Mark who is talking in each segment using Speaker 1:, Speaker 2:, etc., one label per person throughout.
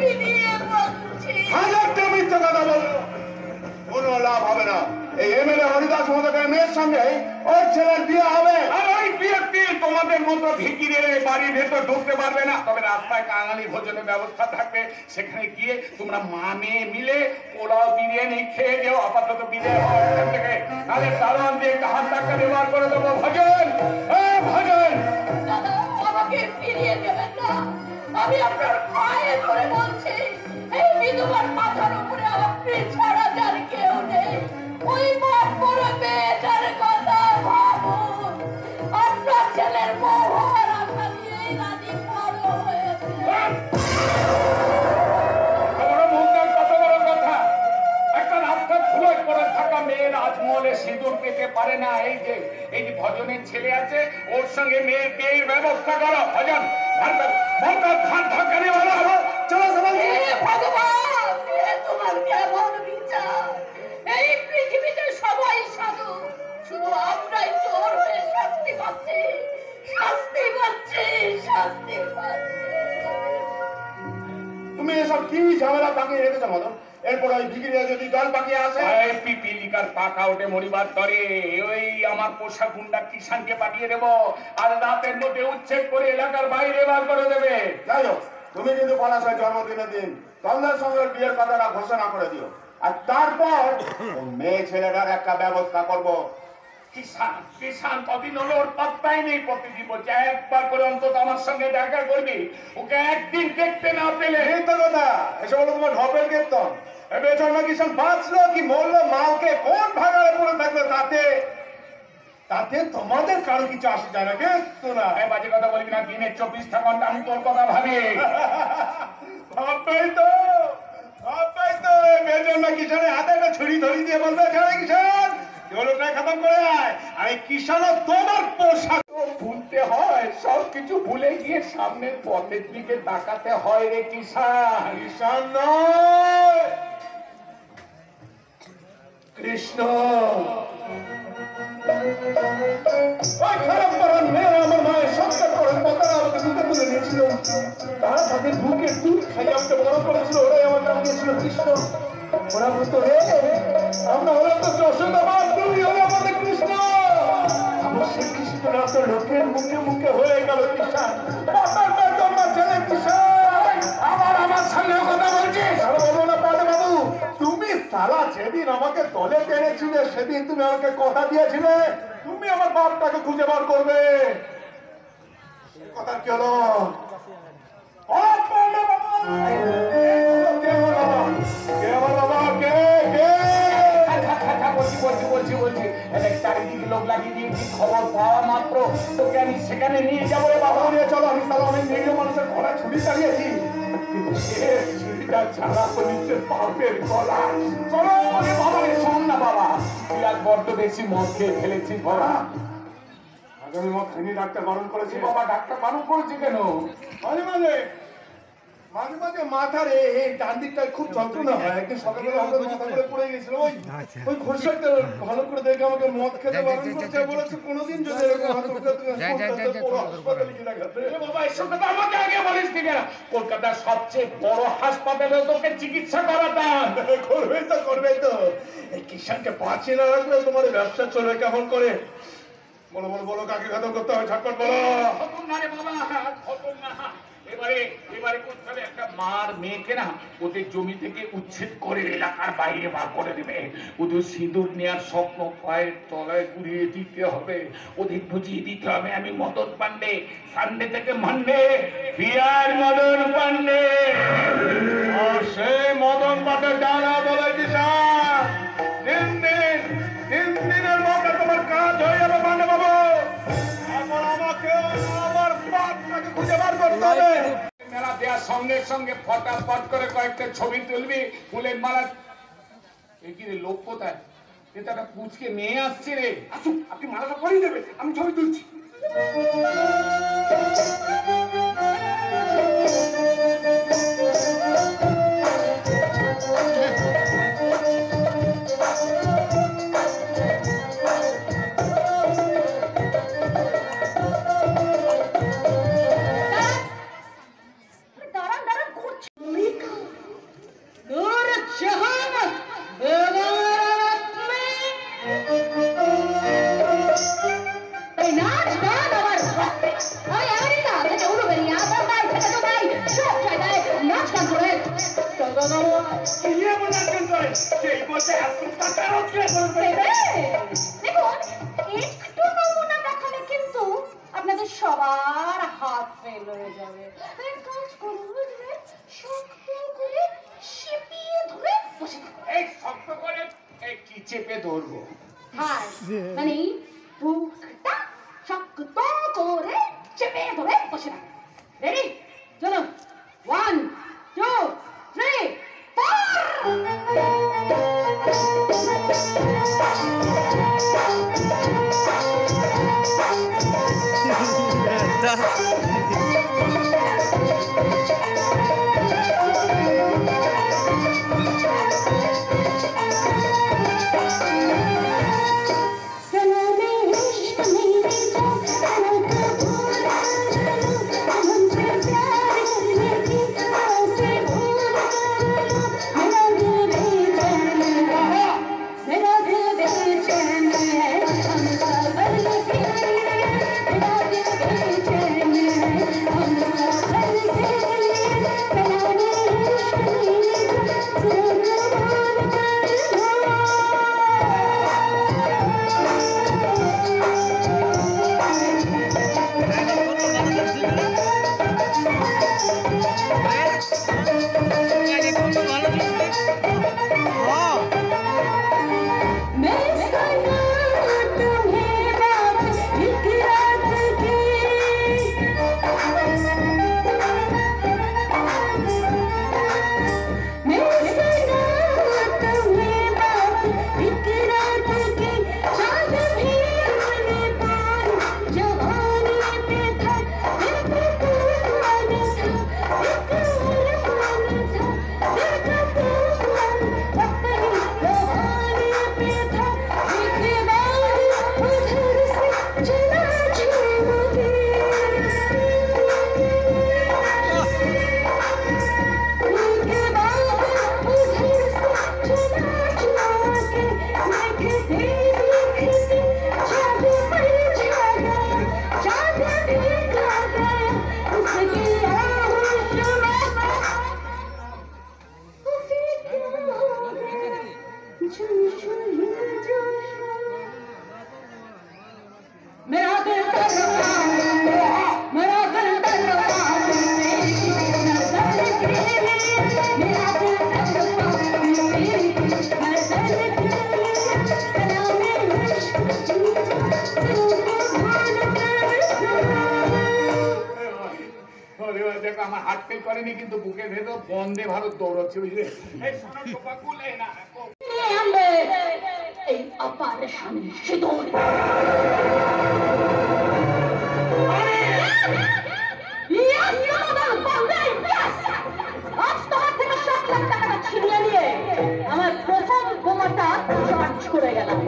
Speaker 1: ফিরিয়ে বলছি।
Speaker 2: হাজারটা মিথ্যে কথা বলবো, কোনো লাভ হবে না। এই এমএলএ হরিদাস মহোদয়ের মেয়ের সঙ্গে ওর ছেলের বিয়ে হবে, আর ওই বিয়েতে তোমাদের মতো ভিকিরে বাড়ির ভেতর ঢুকতে পারবে না। তবে রাস্তায় কাঙালি ভোজনের ব্যবস্থা থাকবে, সেখানে গিয়ে তোমরা মা মেয়ে মিলে পোলাও বিরিয়ানি খেয়ে যেও। আপাতত বিদায় হওয়া এখান থেকে, তাহলে দারোয়ান দিয়ে হাত ধাক্কা ব্যবহার করে দেবো। ভজন, ভজন,
Speaker 1: দাদা আমাকে ফিরিয়ে দেবেন না, আমি আপনার পায়ে ধরে বলছি, এই বিধবার মাথার উপরে আপনি ছাড়া যার কেউ নেই। ওই বড় মেয়েটার কথা ভাবুন, আপনার ছেলের মোহর আশা নিয়েই রাজি বড় হয়েছে।
Speaker 2: কত বড় কথা! একটা রাস্তার ধুলোয় পড়ে থাকা মেয়ে রাজমহলে সিঁদুর পেতে পারে না। এই যে ভজনের ছেলে আছে, ওর সঙ্গে মেয়ের বিয়ের ব্যবস্থা করো। ভজন, চলো
Speaker 1: ভগবান, তোমার কেমন বিচার! এই পৃথিবীতে সবাই সাধু, শুধু আমরাই চোর হয়ে শাস্তি পাচ্ছি, শাস্তি পাচ্ছি, শাস্তি পাচ্ছি।
Speaker 2: তুমি এসব কি ঝামেলা পাকিয়ে রেখেছো মদন? এরপর ওই ভিকিরিয়া যদি দল পাকিয়ে আসে, পিপিলিকার পাকা ওঠে মরিবার তরে, ওই আমার পোষা গুন্ডা কিষানকে পাঠিয়ে দেবো, আর রাতের মধ্যে উচ্ছেদ করে এলাকার বাইরে বার করে দেবে। যাই হোক, তুমি কিন্তু পলাশের জন্মদিনের দিন তন্দের সঙ্গে বিয়ের কথাটা ঘোষণা করে দিও, আর তারপর মেয়ে ছেলেটার একটা ব্যবস্থা করবো। কিষান কদিন হলো ওর পাত্তাই নেই। প্রতিদিন বলছে একবার করে অন্তত আমার সঙ্গে দেখা করবি, ওকে একদিন দেখতে না পেলে। এই তো কথা, এসব হলো তোমার ঢপের কীর্তন। বেচন্ড কিষান বাঁচলো কি মরলো, মাকে কোন ভাগাড়ে পড়ে থাকবে, তাতে তোমাদের কারো কিছু আসে যায় না। শোনা, বাজে কথা বলবি না, দিনের 24টা ঘন্টা আমি তোর কথা ভাবি। ভাববাই তো বেচন্ড কিষানের হাতে একটা ছুরি ধরি দিয়ে বলবে, কিষান খতম করে আয়। আমি কিষানও তোমার পোশাক ভুলতে হয়, সবকিছু ভুলে গিয়ে সামনের পথের দিকে তাকাতে হয় রে কিষান। কিষান নয়, কৃষ্ণ। ওই খারাপ করার মেয়ে আমার মায়ের সত্য করে কথাটা আমাকে বুকে তুলে নিয়েছিল, তারা তাদের বুকের দুধ খাইয়ে আমাকে বড় করেছিল, ওরাই আমার নাম দিয়েছিল কৃষ্ণ। ওরা বলতো রে আমরা হলাম তো যশোদাবাদ, তুমি হলে আমাদের কৃষ্ণ। আমার সেই কৃষ্ণ রাত লোকের মুখে মুখে হয়ে গেল কিষান। ছেলে কিষান, আমার সামনে কথা বলছিস? বলবো না পালে বাবু, তুমি সারা যেদিন আমাকে দলে টেনেছিলে সেদিন তুমি আমাকে কথা দিয়েছিলে তুমি আমার বাপটাকে খুঁজে বার করবে। কথা কি হলো? চারিদিকে লোক লাগিয়ে দিয়েছি, খবর পাওয়া মাত্র তোকে আমি সেখানে নিয়ে যাবো। বাবা নিয়ে চলো, আমি তাহলে অনেক নিরীহ মানুষের গলায় ছুরি চালিয়েছি, কিন্তু সে ছুরিটা ছাড়া তো নিশ্চয় পাপের গলা। চলো বাবা, শোন না বাবা, তুই আজ বড্ড বেশি মদ খেয়ে ফেলেছিস বাবা। আগামী মদ খাইনি, ডাক্তার বারণ করেছি। বাবা ডাক্তার বারণ করেছে কেন? মাঝে মাঝে মাথার এই ডান দিকটা খুব যন্ত্রণা হয়। একদিন সকালবেলা আমাদের মাথা করে পড়ে গেছিল, ওই ঘোষাটা ভালো করে দেখে আমাকে মদ খেতে বারণ করছে, বলেছে কোনোদিন যদি এরকম বাবা এসব কথা আমাকে আগে বলিস ঠিক না। কলকাতার সবচেয়ে বড় হাসপাতালে তোকে চিকিৎসা করাতাম। করবে তো এই কিষানকে বাঁচিয়ে না রাখলে তোমার ব্যবসা চলবে কেমন করে? বলো বলো বলো, কাকে খতম করতে হবে, ঝটপট বলো। খতম না রে বাবা, খতম না। এবারে করতে হবে, একটা মার মেয়েকে না ওদের জমি থেকে উচ্ছেদ করে এলাকার বাইরে বার করে দেবে। ওদের সিঁদুর নেওয়ার স্বপ্ন পায়ের তলায় ঘুরিয়ে দিতে হবে, ওদের বুঝিয়ে দিতে হবে আমি মদন পান্ডে, সানডে থেকে মানডে বিয়ার মদন পান্ডে। আর সেই মদন পান্ডে জানা বলে কিষান, তিন দিনের মধ্যে তোমার কাজ হয়ে যাবে পান্ডে বাবু। এখন আমাকে আমার বাপটাকে খুঁজে বার করতে হবে। মেলা দেওয়ার সঙ্গে সঙ্গে ফটাফট করে কয়েকটা ছবি তুলবি, ফুলের মালা। এই কি রে, লোক কোথায়? এটা একটা পুচকে মেয়ে আসছে রে। আসুক, আপনি মালাটা পরিয়ে দেবে, আমি ছবি তুলছি। কি এমন আচরণ করে সেই বসে এত টাকা রোজগার করবে?
Speaker 1: দেখুন, একটু নমুনা দেখালে কিন্তু আপনাদের সবার হাত ফেল হয়ে যাবে। এক কাজ করুন, বুঝলেন, শক্ত করে চেপিয়ে ধরে বসে থাকুন।
Speaker 2: এই শক্ত করে এই কি চেপে ধরবো?
Speaker 1: হ্যাঁ, মানে বুকটা শক্ত করে চেপে ধরে বসে থাকুন। রেডি? চলো, 1 2 3
Speaker 2: দেখো আমার হাত ফেল করেনি, কিন্তু বুকের ভেতর বন্দে ভারত দৌড়চ্ছে, বুঝলে? এই সোনার টোপা খুলে না
Speaker 1: এই অপারেশনের সিঁদুর। আমার প্রথম বোমাটা চার্জ করে গেলাম।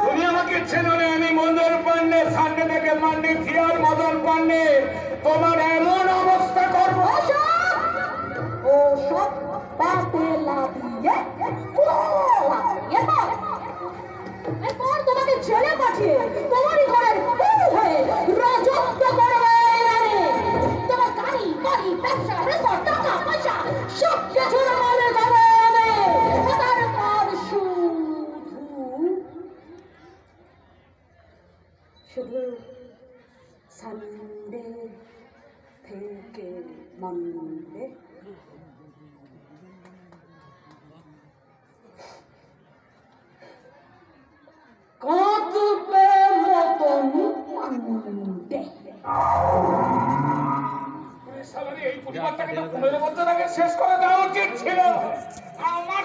Speaker 2: তুমি আমাকে চেনো না, আমি মদন পান্ডে, সামনে থেকে মান্ডে থিয়ার মদন পান্ডে। তোমার এমন অবস্থা করবো
Speaker 1: ও সব পাতে লাগিয়ে এরপর তোমাকে জেলে পাঠিয়ে তোমারই ঘরের বউ হয়ে রাজত্ব করবে। তোমার গাড়ি বাড়ি ব্যবসা রেসর্ট টাকা পয়সা সব কিছু আমাদের ঘরে আনে। তারপর শুধু সানডে থেকে মন্ডে কতবে মতন মন্ডে।
Speaker 2: এই পরিবারটাকে তো 15 বছর আগে শেষ করে দেওয়া উচিত ছিল। আমার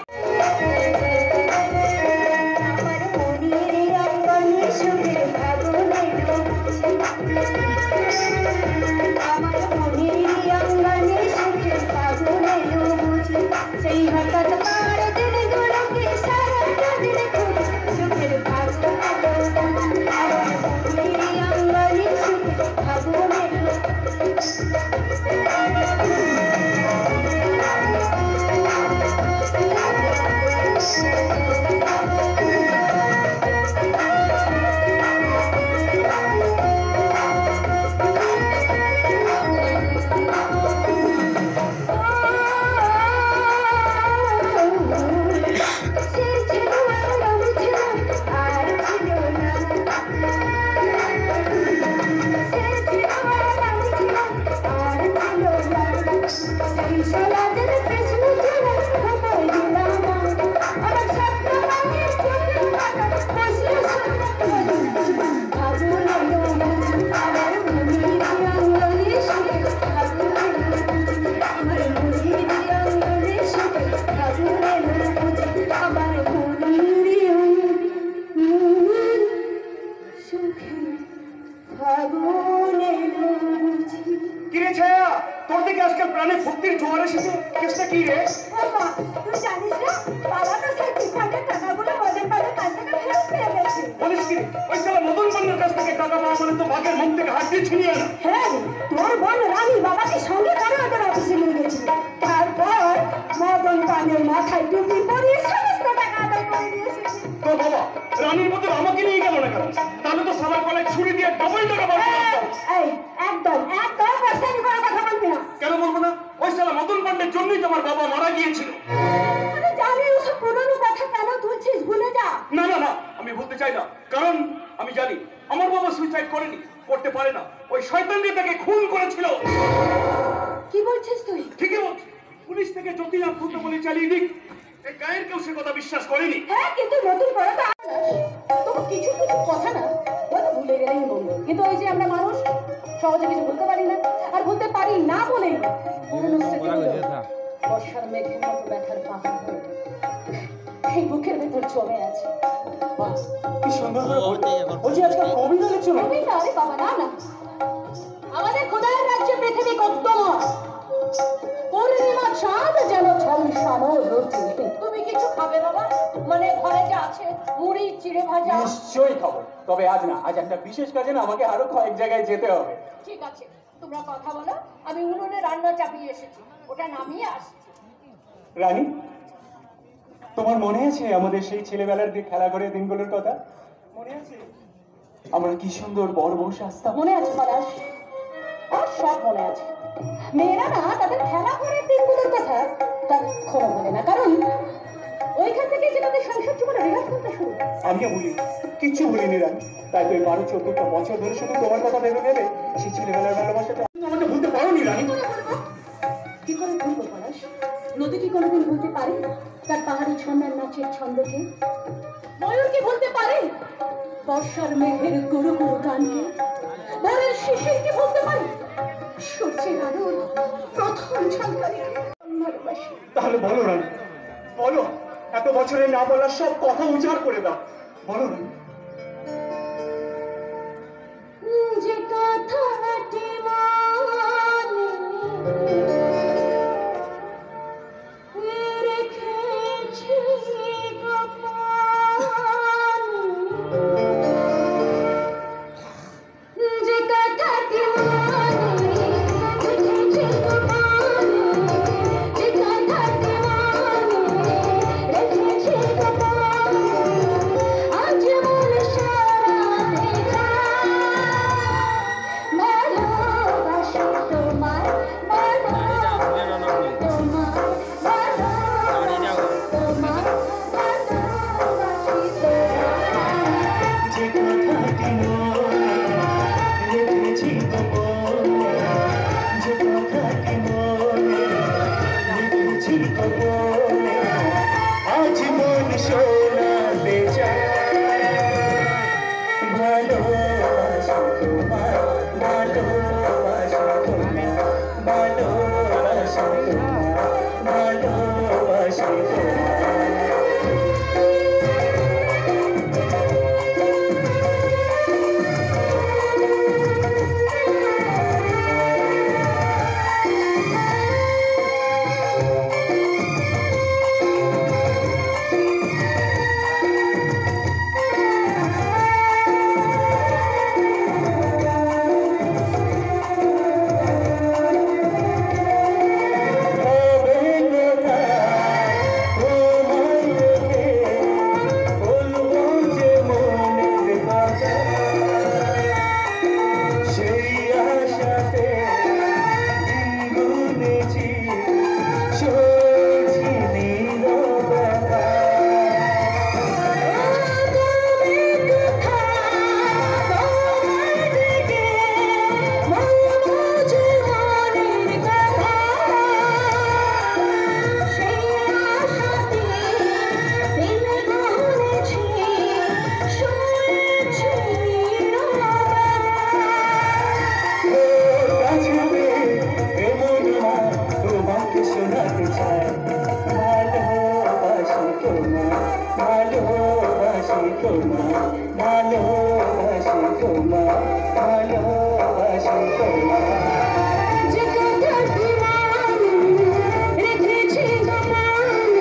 Speaker 3: আগুনে বুঝি।
Speaker 2: কিরে ছায়া, তোর দিকে আজকাল প্রাণে ভক্তির জোয়ার এসেছে, কেসটা কি রে?
Speaker 3: বাবা, তুই জানিস না, বাবা তো সেই টিফানের টাকাগুলো মদের বাড়ির কাছ থেকে ফেরত পেয়ে গেছে।
Speaker 2: বলিস কি? ওই শালা মদন বন্যের কাছ থেকে টাকা পাওয়া মানে তো বাঘের মুখ থেকে হাত দিয়ে ছিনিয়ে আনা।
Speaker 3: হ্যাঁ রে, তোর বোন রানী বাবাকে সঙ্গে করে ওদের অফিসে নিয়ে গেছিল। তারপর মদন পানের মাথায় টুপি পরিয়ে সমস্ত টাকা আদায় করে নিয়েছে।
Speaker 2: তো বাবা রানীর মতো আমাকে নিয়ে গেল না কেন? তাহলে তো সারা গলায় ছুরি দিয়ে ডবল টাকা পাবো।
Speaker 3: এই, একদম পয়সানি করে কথা বলবি না।
Speaker 2: কেন বলবো না? ওই শালা মদন পান্ডের জন্যই তোমার বাবা মারা গিয়েছিল।
Speaker 3: আরে জানি ওসব পুরনো কথা কেন তুলছিস, ভুলে যা।
Speaker 2: না না না, আমি বলতে চাই না, কারণ আমি জানি আমার বাবা সুইসাইড করেনি, করতে পারে না। ওই শয়তানকে তাকে খুন করেছিল।
Speaker 3: কি বলছিস তুই?
Speaker 2: ঠিকই বলছি। পুলিশ থেকে যতই আত্মহত বলে চালিয়ে দিক, এই গায়ের কেউ সে কথা বিশ্বাস করেনি।
Speaker 3: হ্যাঁ, কিন্তু নতুন করে তো তবু কিছু কিছু কথা না হয়তো ভুলে গেলেই মঙ্গল। কিন্তু ওই যে আমরা মানুষ, সহজে কিছু ভুলতে পারি না, আর ভুলতে পারি না বলেই পুরনো স্মৃতিগুলো বর্ষার মেঘের মতো ব্যথার পাহাড় হয়ে এই বুকের ভেতর জমে আছে।
Speaker 2: কি সুন্দর করে বলছি, আজকে কবিতা লিখছো না?
Speaker 3: কবিতা? আরে বাবা, না না, আমাদের খোদার রাজ্যে পৃথিবী কদ্দময়, পূর্ণিমা চাঁদ যেন ঝলসানো রোদে। তুমি কিছু খাবে বাবা? মানে ঘরে যা আছে, মুড়ি, চিড়ে ভাজা।
Speaker 4: নিশ্চয়ই খাবো, তবে আজ না, আজ একটা বিশেষ কাজে না আমাকে আরো কয়েক জায়গায় যেতে হবে।
Speaker 3: ঠিক আছে, তোমরা কথা বলো, আমি উনুনে রান্না চাপিয়ে এসেছি, ওটা নামিয়ে আসছি।
Speaker 4: রানী, তোমার মনে আছে আমাদের সেই ছেলেবেলার দিয়ে খেলা করে দিনগুলোর কথা? মনে আছে আমরা কি সুন্দর বড় বসে আসতাম?
Speaker 3: মনে আছে পলাশ, আমার সব মনে আছে। মেয়েরা না তাদের খেলা করে দিনগুলোর কথা কখনো বলে না, কারণ ওইখান থেকে যে তাদের সংসার জীবনে রিহার্সালটা শুরু।
Speaker 4: আমিও ভুলি, কিচ্ছু ভুলিনি রানী। তাই তো এই 12-14টা বছর ধরে শুধু তোমার কথা ভেবে ভেবে সেই ছেলেবেলার ভালোবাসাটা আমাকে ভুলতে পারোনি রানী।
Speaker 3: কি করে ভুলবো পলাশ? নদী কি কোনোদিন ভুলতে পারে তার পাহাড়ি ছন্দার নাচের ছন্দকে? ময়ূর কি ভুলতে পারে বর্ষার মেঘের গুরু গুরু গানকে? ভোরের শিশির কি ভুলতে পারে সূর্যের আলোর প্রথম ঝলকানিকে? ভালোবাসি।
Speaker 4: তাহলে বলো রানী, বলো, এত বছরে না বলার সব কথা উজাড় করে দাও, বলো রানী।
Speaker 3: যে কথাটি মনে রেখেছি গোপনে, যে কথাটি মনে রেখেছি গোপনে, যে কথাটি মনে রেখেছি গোপনে, আজ
Speaker 4: ভালোবাসি তোমায়।
Speaker 3: যে কথাটি মনে রেখেছি তোমায়,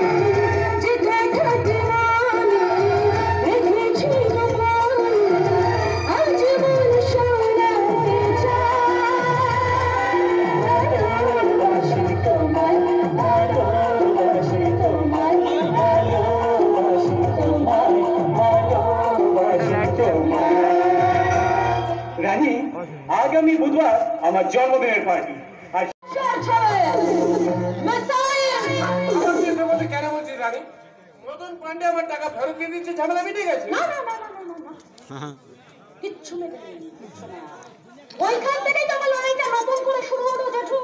Speaker 3: যে কথাটি মনে রেখেছি তোমায়, আজ মন শোনাতে চায়। ভালোবাসি তোমায়, ভালোবাসি তোমায়, ভালোবাসি তোমায়, ভালোবাসি তোমায়।
Speaker 4: রানী, আগামী বুধবার আমার জন্মদিনের পার্টি। আর
Speaker 2: কেন বলছিস রানী? মদন পান্ডে আমার টাকা ফেরত দিয়ে দিচ্ছে, ঝামেলা মিটে গেছে।
Speaker 3: না না না না না না না, কিচ্ছু মেটায়নি, কিচ্ছু না। ওইখান থেকেই তো আমার লড়াইটা নতুন করে শুরু হলো জেঠু।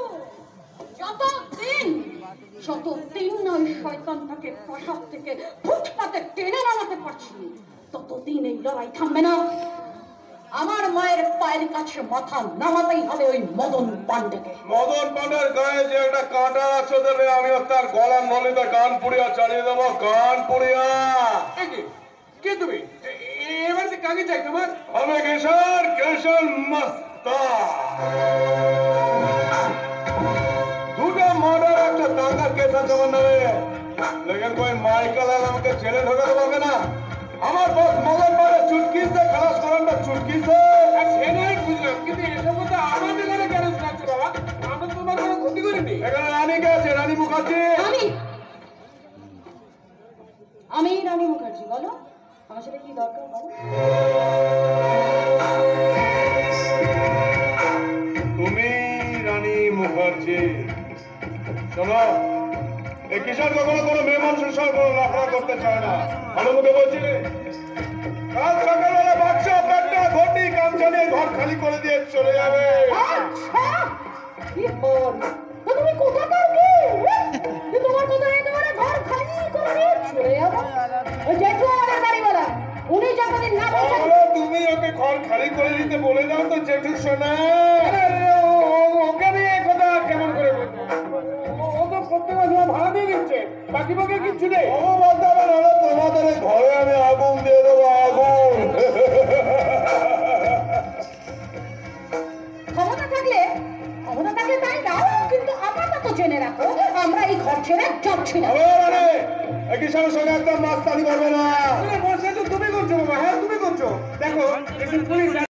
Speaker 3: যতদিন না ওই শয়তানটাকে প্রাসাদ থেকে ফুটপাতে টেনে নামাতে পারছি, ততদিন এই লড়াই থামবে না। আমার মায়ের পায়ের কাছে মাথা নামাতেই হবে ওই মদন পান্ডেকে।
Speaker 2: মদন পান্ডের গায়ে যে একটা কাঁটা আছে দেবে, আমি তার গলার নলিতে গান পুড়িয়া চালিয়ে দেবো, গান পুড়িয়া। কে তুমি? এবার কাকে চাই তোমার? আমি কিশোর, কিশোর মস্তা। দুটো মার্ডার, একটা দাঙ্গার কেস আছে আমার নামে, লেকিন কোই মাইকেল আমাকে জেলে ঢোকাতে পারবে না। আমার বস মদন পান্ডে চুটকিস দিয়ে খালাস করেন না, চুটকিস বুঝলাম, কিন্তু এসব কথা আমাদের ঘরে কেন শোনাচ্ছে বাবা? আমরা তোমার কোনো ক্ষতি করিনি। এখানে রানী কে আছে? রানী মুখার্জি।
Speaker 3: আমি রানী মুখার্জি। বলো আমার সাথে কি দরকার, বলো।
Speaker 2: তুমি রানী মুখার্জি? শোনো, এই কিশোর কখনো কোনো মেয়ে মানুষের সঙ্গে কোনো লাফড়া করতে চায় না। ভালো মুখে বলছি, কাল সকালবেলা বাক্স পেটটা ঘটি গামছা নিয়ে ঘর খালি করে দিয়ে চলে যাবে।
Speaker 3: আচ্ছা, কি বল? তো তুমি কোথাকার কে? যে তোমার কথা একেবারে ঘর খালি করে দিয়ে চলে যাবো? ওই জেঠু আমাদের বাড়িওয়ালা, উনি যতদিন না বলছেন।
Speaker 2: তাহলে তুমি ওকে ঘর খালি করে দিতে বলে দাও তো জেঠু সোনা। ওকে আমি এই কথা কেমন করে বলবো? ও তো প্রত্যেক মাসে ভাড়া দিয়ে দিচ্ছে, বাকি বাকি কিচ্ছু নেই। ও বলতে হবে না, তোমাদের ঘরে আমি আগুন দিয়ে দেবো, আগুন।
Speaker 3: ক্ষমতা থাকলে তাই দাও, কিন্তু আপাতত জেনে রাখো আমরা এই ঘর ছেড়ে যাচ্ছি না।
Speaker 2: একই সঙ্গে একদম মাস্তানি করবে না। তুমি করছো বাবা, হ্যাঁ তুমি করছো। দেখো পুলিশ